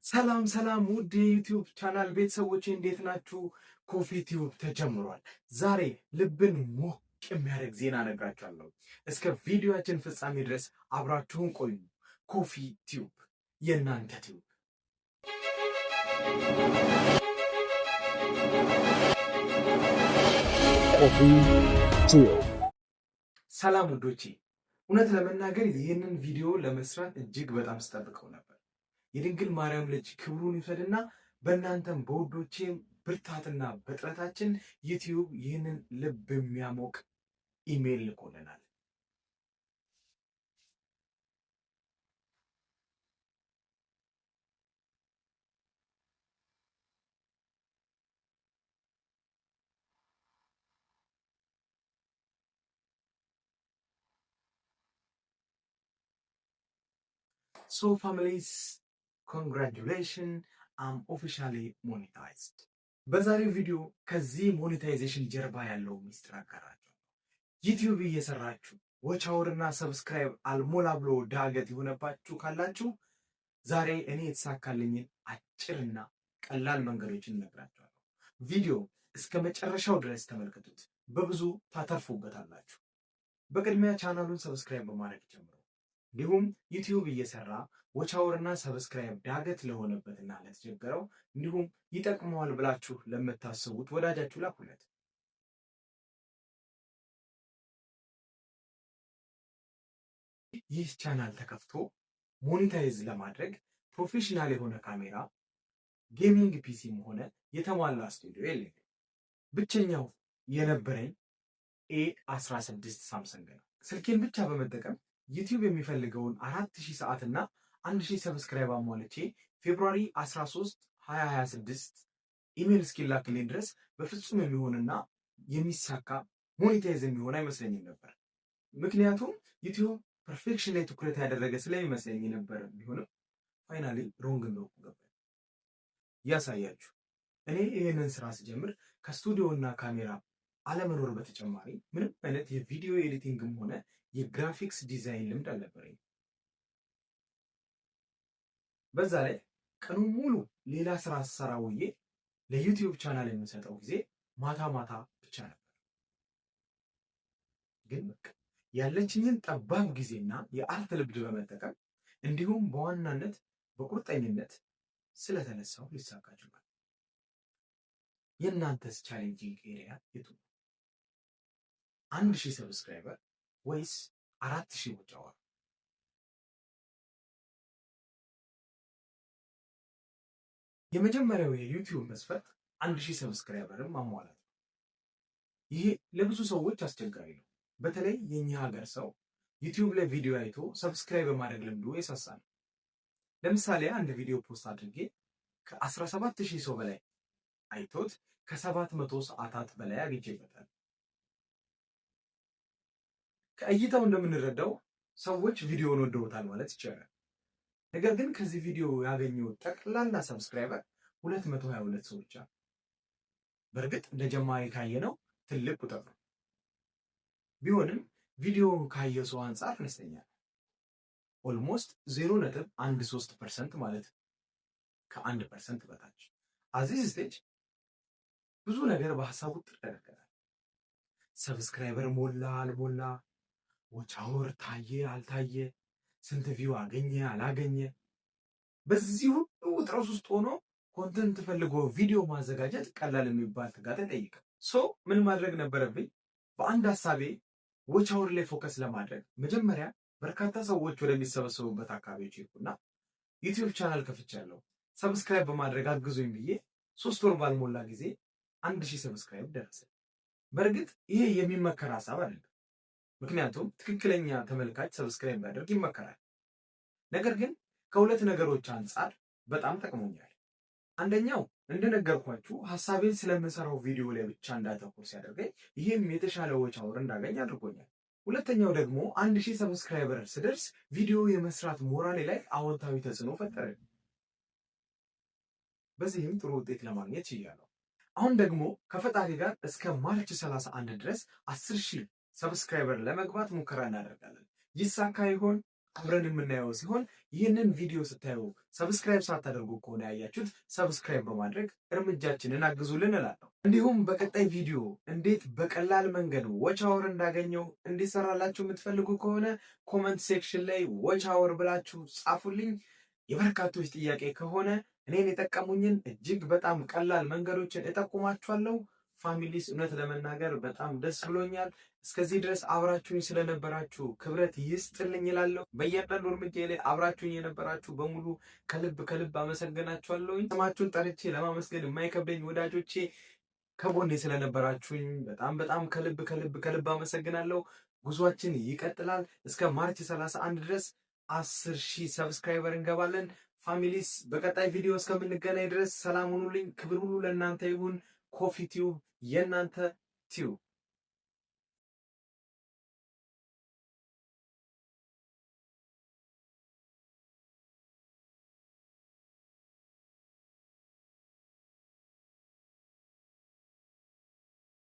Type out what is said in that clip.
ሰላም ሰላም ውድ የዩቲዩብ ቻናል ቤተሰቦች እንዴት ናችሁ? ኮፊ ቲዩብ ተጀምሯል። ዛሬ ልብን ሞቅ የሚያደርግ ዜና እነግራችኋለሁ። እስከ ቪዲዮአችን ፍጻሜ ድረስ አብራችሁን ቆዩ። ኮፊ ቲዩብ የእናንተ ቲዩብ። ኮፊ ቲዩብ። ሰላም ውዶቼ፣ እውነት ለመናገር ይህንን ቪዲዮ ለመስራት እጅግ በጣም ስጠብቀው ነበር። የድንግል ማርያም ልጅ ክብሩን ይውሰድና በእናንተም በውዶቼም ብርታትና በጥረታችን ዩቲዩብ ይህንን ልብ የሚያሞቅ ኢሜይል ልኮልናል። ሶ ፋሚሊስ ኮንግራጁሌሽን አም ኦፊሻሊ ሞኔታይዝድ። በዛሬው ቪዲዮ ከዚህ ሞኔታይዜሽን ጀርባ ያለው ሚስጥር አጋራችሁ። ዩቲዩብ እየሰራችሁ ወቻውርና ሰብስክራይብ አልሞላ ብሎ ዳገት የሆነባችሁ ካላችሁ ዛሬ እኔ የተሳካልኝን አጭርና ቀላል መንገዶችን እነግራችኋለሁ። ቪዲዮ እስከ መጨረሻው ድረስ ተመልከቱት፣ በብዙ ታተርፉበታላችሁ። በቅድሚያ ቻናሉን ሰብስክራይብ በማድረግ ጀምሩ። እንዲሁም ዩቲዩብ እየሰራ ወቻውርና ሰብስክራይብ ዳገት ለሆነበትና ለተቸገረው እንዲሁም ይጠቅመዋል ብላችሁ ለምታስቡት ወዳጃችሁ ላኩለት። ይህ ቻናል ተከፍቶ ሞኔታይዝ ለማድረግ ፕሮፌሽናል የሆነ ካሜራ፣ ጌሚንግ ፒሲም ሆነ የተሟላ ስቱዲዮ የለኝም። ብቸኛው የነበረኝ A16 ሳምሰንግ ነው። ስልኬን ብቻ በመጠቀም ዩቲዩብ የሚፈልገውን 4000 ሰዓትና 1000 ሰብስክራይብ አሟልቼ ፌብሩዋሪ 13 2026 ኢሜል እስኪላክልኝ ድረስ በፍጹም የሚሆንና የሚሳካ ሞኔታይዝ የሚሆን አይመስለኝም ነበር። ምክንያቱም ዩቲዩብ ፐርፌክሽን ላይ ትኩረት ያደረገ ስለሚመስለኝ ነበር። ቢሆንም ፋይናሊ ሮንግ ነው ገባኝ። ያሳያችሁ እኔ ይህንን ስራ ስጀምር ከስቱዲዮ እና ካሜራ አለመኖር በተጨማሪ ምንም አይነት የቪዲዮ ኤዲቲንግም ሆነ የግራፊክስ ዲዛይን ልምድ አልነበረኝ። በዛ ላይ ቀኑን ሙሉ ሌላ ስራ ስሰራ ውዬ ለዩቲዩብ ቻናል የምሰጠው ጊዜ ማታ ማታ ብቻ ነበር። ግን በቃ ያለችኝን ጠባብ ጊዜና የአርት ልምድ በመጠቀም እንዲሁም በዋናነት በቁርጠኝነት ስለተነሳው ሊሳካ ችሏል። የእናንተስ ቻሌንጂንግ ኤሪያ የቱ? 1000 ሰብስክራይበር ወይስ 4000 ወጫወር? የመጀመሪያው የዩቲዩብ መስፈርት 1000 ሰብስክራይበርን ማሟላት ነው። ይሄ ለብዙ ሰዎች አስቸጋሪ ነው። በተለይ የኛ ሀገር ሰው ዩቲዩብ ላይ ቪዲዮ አይቶ ሰብስክራይብ በማድረግ ልምዱ የሳሳ ነው። ለምሳሌ አንድ ቪዲዮ ፖስት አድርጌ ከ17000 ሰው በላይ አይቶት ከ700 ሰዓታት በላይ አግኝቼበታል። ከእይታው እንደምንረዳው ሰዎች ቪዲዮውን ወደውታል ማለት ይቻላል። ነገር ግን ከዚህ ቪዲዮ ያገኘው ጠቅላላ ሰብስክራይበር 222 ሰው ብቻ። በእርግጥ እንደ ጀማሪ ካየነው ትልቅ ቁጥር ነው። ቢሆንም ቪዲዮውን ካየ ሰው አንጻር አነስተኛ ነው። ኦልሞስት 0.13% ማለት ከ1% በታች። አዚዝ ስቴጅ ብዙ ነገር በሐሳቡ ተደረገናል። ሰብስክራይበር ሞላ አልሞላ፣ ወቻውር ታየ አልታየ፣ ስንት ቪው አገኘ አላገኘ፣ በዚህ ሁሉ ውጥረት ውስጥ ሆኖ ኮንተንት ፈልጎ ቪዲዮ ማዘጋጀት ቀላል የሚባል ትጋት አይጠይቅም። ምን ማድረግ ነበረብኝ? በአንድ ሐሳቤ ወቻውር ላይ ፎከስ ለማድረግ መጀመሪያ በርካታ ሰዎች ወደሚሰበሰቡበት አካባቢዎች ሄድኩና ዩቲዩብ ቻናል ከፍቻለሁ፣ ሰብስክራይብ በማድረግ አግዙኝ ብዬ 3 ወር ባልሞላ ጊዜ 1000 ሰብስክራይብ ደረሰ። በእርግጥ ይሄ የሚመከር ሐሳብ አይደለም። ምክንያቱም ትክክለኛ ተመልካች ሰብስክራይብ ማድረግ ይመከራል። ነገር ግን ከሁለት ነገሮች አንጻር በጣም ጠቅሞኛል። አንደኛው እንደነገርኳችሁ ሐሳቤን ስለምሰራው ቪዲዮ ላይ ብቻ እንዳተኩር ሲያደርገኝ ይህም የተሻለ ወቻውር እንዳገኝ አድርጎኛል። ሁለተኛው ደግሞ 1000 ሰብስክራይበር ስደርስ ቪዲዮ የመስራት ሞራሌ ላይ አዎንታዊ ተጽዕኖ ፈጠረ። በዚህም ጥሩ ውጤት ለማግኘት ችያለሁ። አሁን ደግሞ ከፈጣሪ ጋር እስከ ማርች 31 ድረስ 10000 ሰብስክራይበር ለመግባት ሙከራ እናደርጋለን። ይሳካ ይሆን? አብረን የምናየው ሲሆን ይህንን ቪዲዮ ስታዩ ሰብስክራይብ ሳታደርጉ ከሆነ ያያችሁት ሰብስክራይብ በማድረግ እርምጃችንን አግዙልን እላለሁ። እንዲሁም በቀጣይ ቪዲዮ እንዴት በቀላል መንገድ ዎች አወር እንዳገኘው እንዲሰራላችሁ የምትፈልጉ ከሆነ ኮመንት ሴክሽን ላይ ዎች አወር ብላችሁ ጻፉልኝ። የበርካቶች ጥያቄ ከሆነ እኔን የጠቀሙኝን እጅግ በጣም ቀላል መንገዶችን እጠቁማችኋለሁ። ፋሚሊስ እውነት ለመናገር በጣም ደስ ብሎኛል። እስከዚህ ድረስ አብራችሁኝ ስለነበራችሁ ክብረት ይስጥልኝ እላለሁ። በእያንዳንዱ እርምጃ ላይ አብራችሁኝ የነበራችሁ በሙሉ ከልብ ከልብ አመሰግናችኋለሁ። ስማችሁን ጠርቼ ለማመስገን የማይከብደኝ ወዳጆቼ ከጎኔ ስለነበራችሁኝ በጣም በጣም ከልብ ከልብ ከልብ አመሰግናለሁ። ጉዟችን ይቀጥላል። እስከ ማርች 31 ድረስ 10,000 ሰብስክራይበር እንገባለን። ፋሚሊስ በቀጣይ ቪዲዮ እስከምንገናኝ ድረስ ሰላም ሁኑልኝ። ክብር ሁሉ ለእናንተ ይሁን። ኮፊ ቲዩብ የእናንተ ቲዩብ